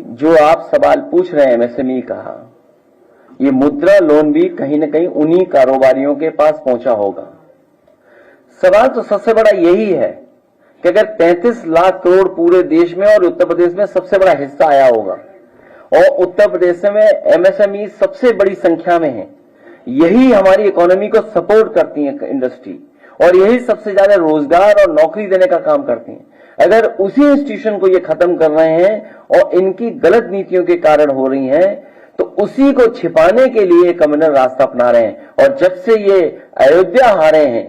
जो आप सवाल पूछ रहे हैं एमएसएमई का, ये मुद्रा लोन भी कहीं ना कहीं उन्हीं कारोबारियों के पास पहुंचा होगा। सवाल तो सबसे बड़ा यही है कि अगर 35 लाख करोड़ पूरे देश में और उत्तर प्रदेश में सबसे बड़ा हिस्सा आया होगा और उत्तर प्रदेश में एमएसएमई सबसे बड़ी संख्या में है, यही हमारी इकोनॉमी को सपोर्ट करती है इंडस्ट्री, और यही सबसे ज्यादा रोजगार और नौकरी देने का काम करती हैं। अगर उसी इंस्टीट्यूशन को ये खत्म कर रहे हैं और इनकी गलत नीतियों के कारण हो रही हैं, तो उसी को छिपाने के लिए कम्युनल रास्ता अपना रहे हैं। और जब से ये अयोध्या हारे हैं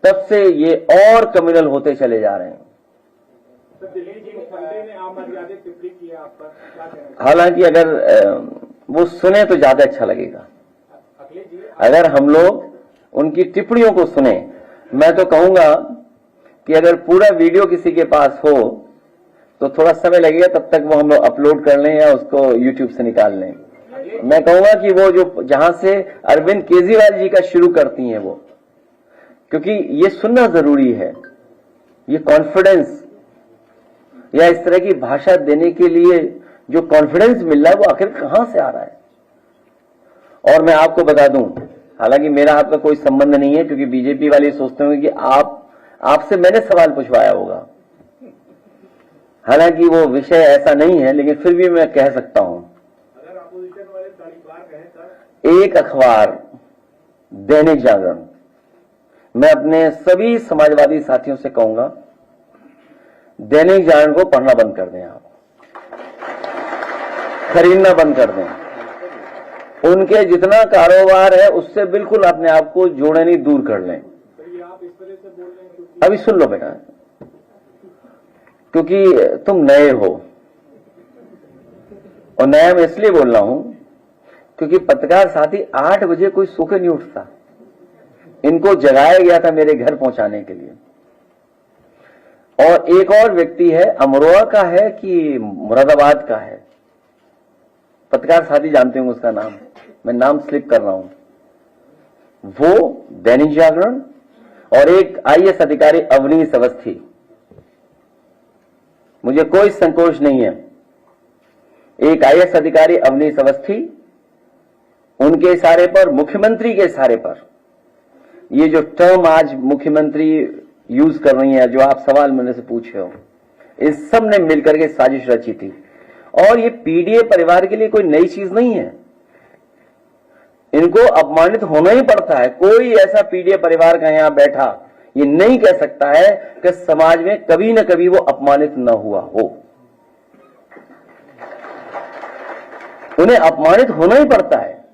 तब से ये और कम्युनल होते चले जा रहे हैं। हालांकि अगर वो सुने तो ज्यादा अच्छा लगेगा। अगर हम लोग उनकी टिप्पणियों को सुने, मैं तो कहूंगा कि अगर पूरा वीडियो किसी के पास हो तो थोड़ा समय लगेगा, तब तक वो हम लोग अपलोड कर लें या उसको यूट्यूब से निकाल लें। मैं कहूंगा कि वो जो जहां से अरविंद केजरीवाल जी का शुरू करती हैं वो, क्योंकि ये सुनना जरूरी है। ये कॉन्फिडेंस या इस तरह की भाषा देने के लिए जो कॉन्फिडेंस मिल रहा है वो आखिर कहां से आ रहा है। और मैं आपको बता दूं, हालांकि मेरा आपका कोई संबंध नहीं है, क्योंकि बीजेपी वाले सोचते होंगे कि आपसे मैंने सवाल पूछवाया होगा। हालांकि वो विषय ऐसा नहीं है, लेकिन फिर भी मैं कह सकता हूं, अगर अपोजिशन वाले तारीफदार कहें सर, एक अखबार दैनिक जागरण, मैं अपने सभी समाजवादी साथियों से कहूंगा दैनिक जागरण को पढ़ना बंद कर दें, आप खरीदना बंद कर दें। उनके जितना कारोबार है उससे बिल्कुल अपने आप को जोड़े नहीं, दूर कर लें। तो ये आप इस तरह से बोल रहे हैं अभी सुन लो बेटा, क्योंकि तुम नए हो, और नया मैं इसलिए बोल रहा हूं क्योंकि पत्रकार साथी 8 बजे कोई सो के नहीं उठता। इनको जगाया गया था मेरे घर पहुंचाने के लिए। और एक और व्यक्ति है, अमरोहा का है कि मुरादाबाद का है, पत्रकार साथी जानते होंगे उसका नाम, मैं नाम स्लिप कर रहा हूं। वो दैनिक जागरण, और एक आईएएस अधिकारी अवनीश अवस्थी। मुझे कोई संकोच नहीं है, एक आईएएस अधिकारी अवनीश अवस्थी, उनके इशारे पर, मुख्यमंत्री के इशारे पर, ये जो टर्म आज मुख्यमंत्री यूज कर रही है, जो आप सवाल मेरे से पूछे हो, इस सब ने मिलकर के साजिश रची थी। और ये पीडीए परिवार के लिए कोई नई चीज नहीं है, इनको अपमानित होना ही पड़ता है। कोई ऐसा पीडीए परिवार का यहां बैठा ये नहीं कह सकता है कि समाज में कभी न कभी वो अपमानित न हुआ हो। उन्हें अपमानित होना ही पड़ता है।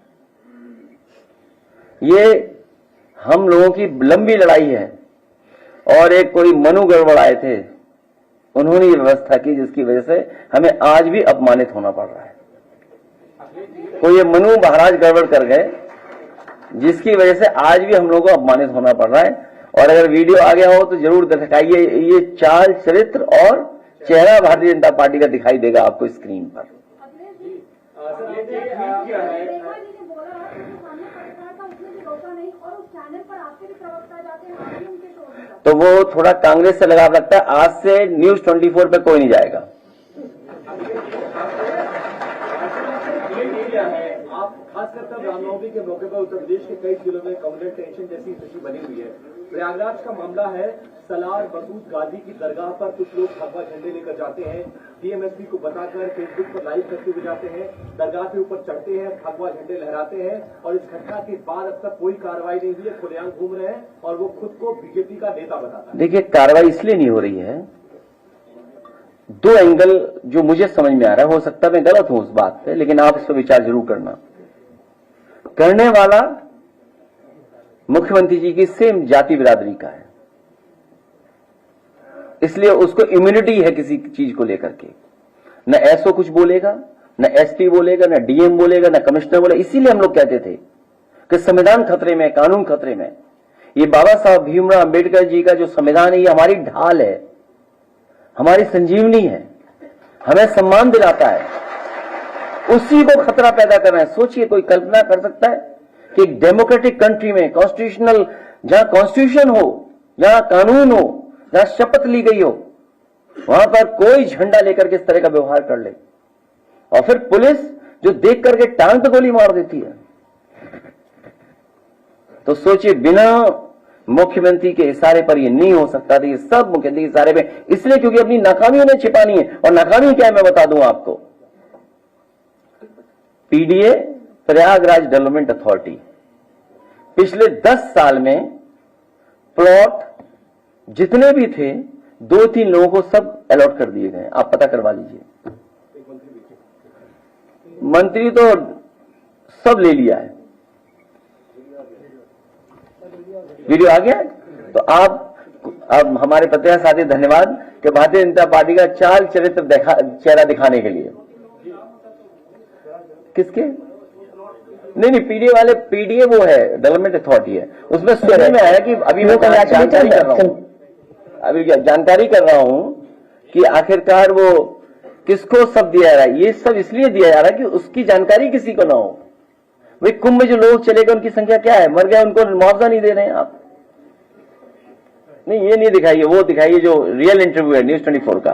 ये हम लोगों की लंबी लड़ाई है, और एक कोई मनु गड़बड़ आए थे, उन्होंने ये व्यवस्था की जिसकी वजह से हमें आज भी अपमानित होना पड़ रहा है। कोई ये मनु महाराज गड़बड़ कर गए जिसकी वजह से आज भी हम लोगों को अपमानित होना पड़ रहा है। और अगर वीडियो आ गया हो तो जरूर दिखाइए, ये चाल चरित्र और चेहरा भारतीय जनता पार्टी का दिखाई देगा आपको स्क्रीन पर। तो वो थोड़ा कांग्रेस से लगाव रखता है। आज से न्यूज 24 पे कोई नहीं जाएगा। आप खासकर तब रामनवमी के मौके पर उत्तर प्रदेश के कई जिलों में कम्युनल टेंशन जैसी स्थिति बनी हुई है। प्रयागराज का मामला है, सलार मसूद गाजी की दरगाह पर कुछ लोग भगवा झंडे लेकर जाते हैं, डीएमएसपी को बताकर फेसबुक पर लाइव करते हुए जाते हैं, दरगाह के ऊपर चढ़ते हैं, भगवा झंडे लहराते हैं, और इस घटना के बाद अब तक कोई कार्रवाई नहीं हुई है, खुलेआम घूम रहे हैं और वो खुद को बीजेपी का नेता बताता है। देखिए, कार्रवाई इसलिए नहीं हो रही है, दो एंगल जो मुझे समझ में आ रहा है, हो सकता है मैं गलत हूं उस बात पे, लेकिन आप इस पर विचार जरूर करना। करने वाला मुख्यमंत्री जी की सेम जाति बिरादरी का है, इसलिए उसको इम्यूनिटी है किसी चीज को लेकर के। न एसओ कुछ बोलेगा, न एसपी बोलेगा, न डीएम बोलेगा, न कमिश्नर बोलेगा। इसीलिए हम लोग कहते थे कि संविधान खतरे में, कानून खतरे में। ये बाबा साहब भीमराव अंबेडकर जी का जो संविधान है, ये हमारी ढाल है, हमारी संजीवनी है, हमें सम्मान दिलाता है। उसी को खतरा पैदा कर रहे हैं। सोचिए, कोई कल्पना कर सकता है कि एक डेमोक्रेटिक कंट्री में, कॉन्स्टिट्यूशनल, जहां कॉन्स्टिट्यूशन हो, जहां कानून हो, जहां शपथ ली गई हो, वहां पर कोई झंडा लेकर के इस तरह का व्यवहार कर ले? और फिर पुलिस जो देख करके टांग पे गोली मार देती है। तो सोचिए, बिना मुख्यमंत्री के इशारे पर ये नहीं हो सकता था। ये सब मुख्यमंत्री के इशारे पे, इसलिए क्योंकि अपनी नाकामी उन्हें छिपानी है। और नाकामी क्या है मैं बता दूं आपको। पीडीए, प्रयागराज डेवलपमेंट अथॉरिटी, पिछले 10 साल में प्लॉट जितने भी थे 2-3 लोगों को सब अलॉट कर दिए गए। आप पता करवा लीजिए। मंत्री तो सब ले लिया है। वीडियो आ गया। तो आप हमारे पत्रकार साथी धन्यवाद कि भारतीय जनता पार्टी का चाल चरित्र चेहरा दिखाने के लिए। किसके? नहीं, पीडीए वाले, पीडीए वो है डेवलपमेंट अथॉरिटी है। उसमें सुनने में आया कि अभी मैं जानकारी कर रहा हूं, अभी जानकारी कर रहा हूं कि आखिरकार वो किसको सब दिया जा रहा है। ये सब इसलिए दिया जा रहा है कि उसकी जानकारी किसी को ना हो। वे कुंभ में जो लोग चले गए उनकी संख्या क्या है, मर गए, उनको मुआवजा नहीं दे रहे हैं आप। नहीं, ये नहीं दिखाइए, वो दिखाइए जो रियल इंटरव्यू है न्यूज़ 24 का।